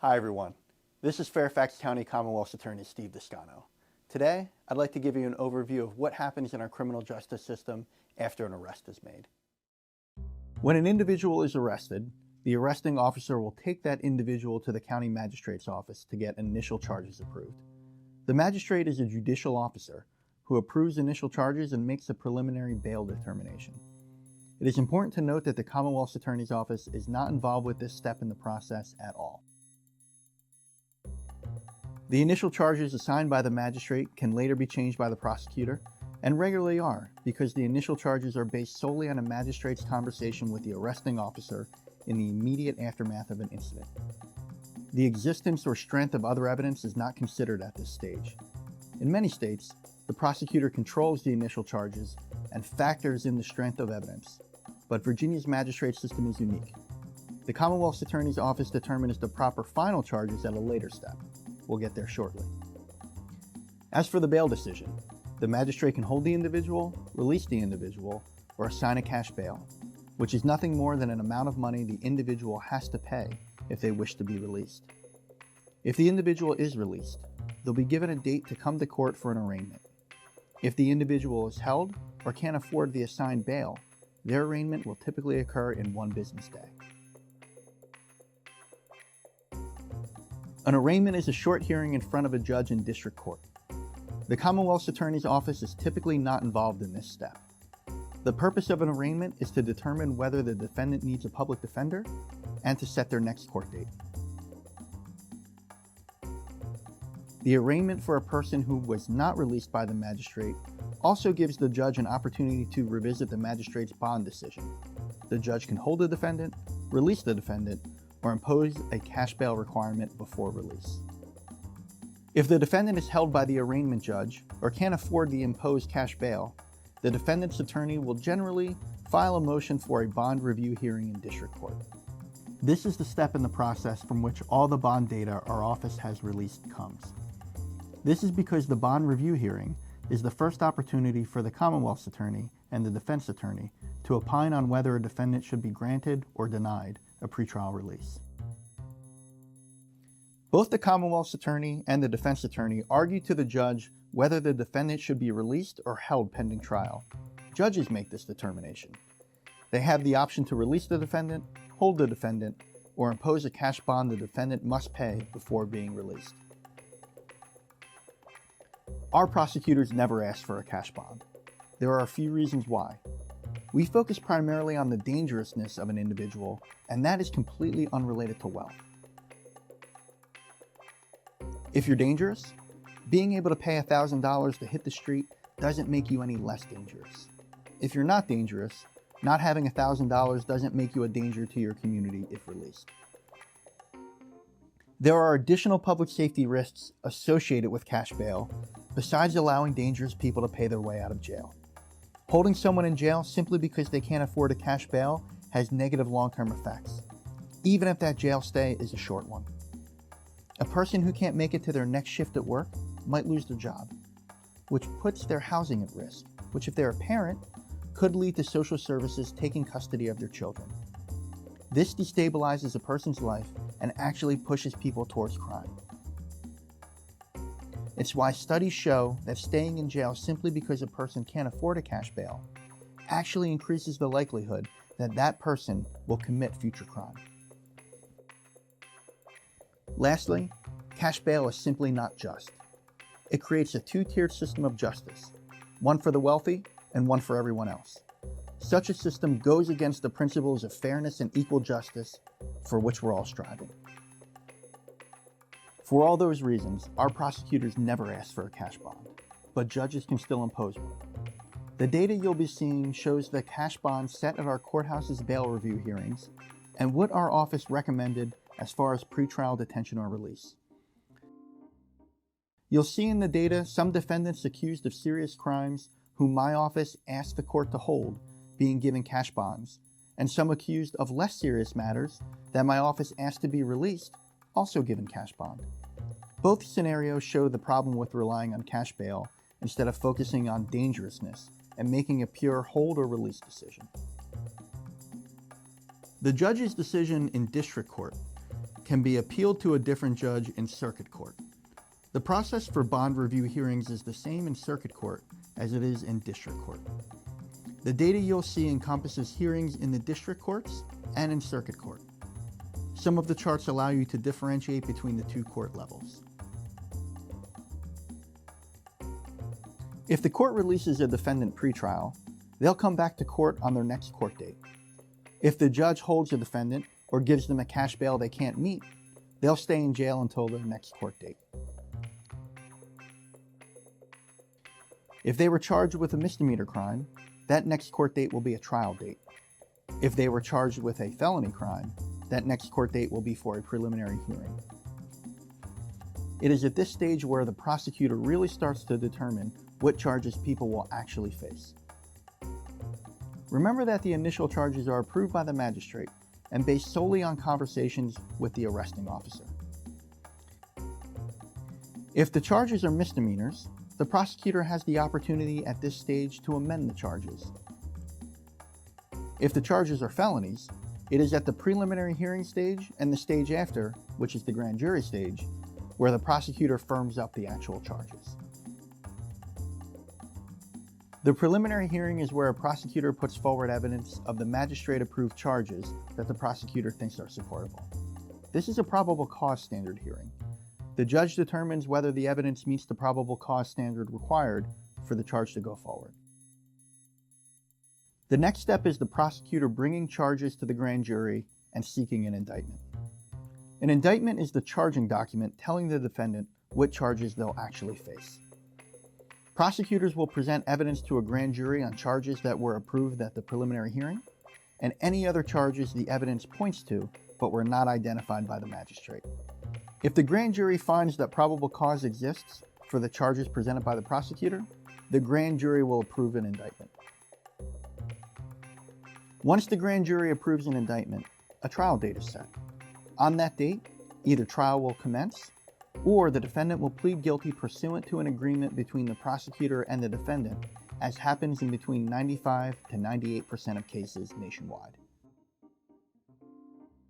Hi everyone, this is Fairfax County Commonwealth's Attorney Steve Descano. Today, I'd like to give you an overview of what happens in our criminal justice system after an arrest is made. When an individual is arrested, the arresting officer will take that individual to the county magistrate's office to get initial charges approved. The magistrate is a judicial officer who approves initial charges and makes a preliminary bail determination. It is important to note that the Commonwealth's Attorney's Office is not involved with this step in the process at all. The initial charges assigned by the magistrate can later be changed by the prosecutor, and regularly are, because the initial charges are based solely on a magistrate's conversation with the arresting officer in the immediate aftermath of an incident. The existence or strength of other evidence is not considered at this stage. In many states, the prosecutor controls the initial charges and factors in the strength of evidence, but Virginia's magistrate system is unique. The Commonwealth's Attorney's Office determines the proper final charges at a later step. We'll get there shortly. As for the bail decision, the magistrate can hold the individual, release the individual, or assign a cash bail, which is nothing more than an amount of money the individual has to pay if they wish to be released. If the individual is released, they'll be given a date to come to court for an arraignment. If the individual is held or can't afford the assigned bail, their arraignment will typically occur in 1 business day. An arraignment is a short hearing in front of a judge in district court. The Commonwealth's Attorney's Office is typically not involved in this step. The purpose of an arraignment is to determine whether the defendant needs a public defender and to set their next court date. The arraignment for a person who was not released by the magistrate also gives the judge an opportunity to revisit the magistrate's bond decision. The judge can hold the defendant, release the defendant, or impose a cash bail requirement before release. If the defendant is held by the arraignment judge or can't afford the imposed cash bail, the defendant's attorney will generally file a motion for a bond review hearing in district court. This is the step in the process from which all the bond data our office has released comes. This is because the bond review hearing is the first opportunity for the Commonwealth's attorney and the defense attorney to opine on whether a defendant should be granted or denied a pretrial release. Both the Commonwealth's attorney and the defense attorney argue to the judge whether the defendant should be released or held pending trial. Judges make this determination. They have the option to release the defendant, hold the defendant, or impose a cash bond the defendant must pay before being released. Our prosecutors never ask for a cash bond. There are a few reasons why. We focus primarily on the dangerousness of an individual, and that is completely unrelated to wealth. If you're dangerous, being able to pay $1,000 to hit the street doesn't make you any less dangerous. If you're not dangerous, not having $1,000 doesn't make you a danger to your community if released. There are additional public safety risks associated with cash bail, besides allowing dangerous people to pay their way out of jail. Holding someone in jail simply because they can't afford a cash bail has negative long-term effects, even if that jail stay is a short one. A person who can't make it to their next shift at work might lose their job, which puts their housing at risk, which if they're a parent, could lead to social services taking custody of their children. This destabilizes a person's life and actually pushes people towards crime. It's why studies show that staying in jail simply because a person can't afford a cash bail actually increases the likelihood that that person will commit future crime. Lastly, cash bail is simply not just. It creates a two-tiered system of justice, one for the wealthy and one for everyone else. Such a system goes against the principles of fairness and equal justice for which we're all striving. For all those reasons, our prosecutors never ask for a cash bond, but judges can still impose one. The data you'll be seeing shows the cash bond set at our courthouse's bail review hearings and what our office recommended as far as pretrial detention or release. You'll see in the data some defendants accused of serious crimes whom my office asked the court to hold being given cash bonds, and some accused of less serious matters that my office asked to be released also given cash bond. Both scenarios show the problem with relying on cash bail instead of focusing on dangerousness and making a pure hold or release decision. The judge's decision in district court can be appealed to a different judge in circuit court. The process for bond review hearings is the same in circuit court as it is in district court. The data you'll see encompasses hearings in the district courts and in circuit court. Some of the charts allow you to differentiate between the two court levels. If the court releases a defendant pretrial, they'll come back to court on their next court date. If the judge holds a defendant or gives them a cash bail they can't meet, they'll stay in jail until their next court date. If they were charged with a misdemeanor crime, that next court date will be a trial date. If they were charged with a felony crime, that next court date will be for a preliminary hearing. It is at this stage where the prosecutor really starts to determine what charges people will actually face. Remember that the initial charges are approved by the magistrate and based solely on conversations with the arresting officer. If the charges are misdemeanors, the prosecutor has the opportunity at this stage to amend the charges. If the charges are felonies, it is at the preliminary hearing stage and the stage after, which is the grand jury stage, where the prosecutor firms up the actual charges. The preliminary hearing is where a prosecutor puts forward evidence of the magistrate-approved charges that the prosecutor thinks are supportable. This is a probable cause standard hearing. The judge determines whether the evidence meets the probable cause standard required for the charge to go forward. The next step is the prosecutor bringing charges to the grand jury and seeking an indictment. An indictment is the charging document telling the defendant what charges they'll actually face. Prosecutors will present evidence to a grand jury on charges that were approved at the preliminary hearing and any other charges the evidence points to but were not identified by the magistrate. If the grand jury finds that probable cause exists for the charges presented by the prosecutor, the grand jury will approve an indictment. Once the grand jury approves an indictment, a trial date is set. On that date, either trial will commence or the defendant will plead guilty pursuant to an agreement between the prosecutor and the defendant, as happens in between 95 to 98% of cases nationwide.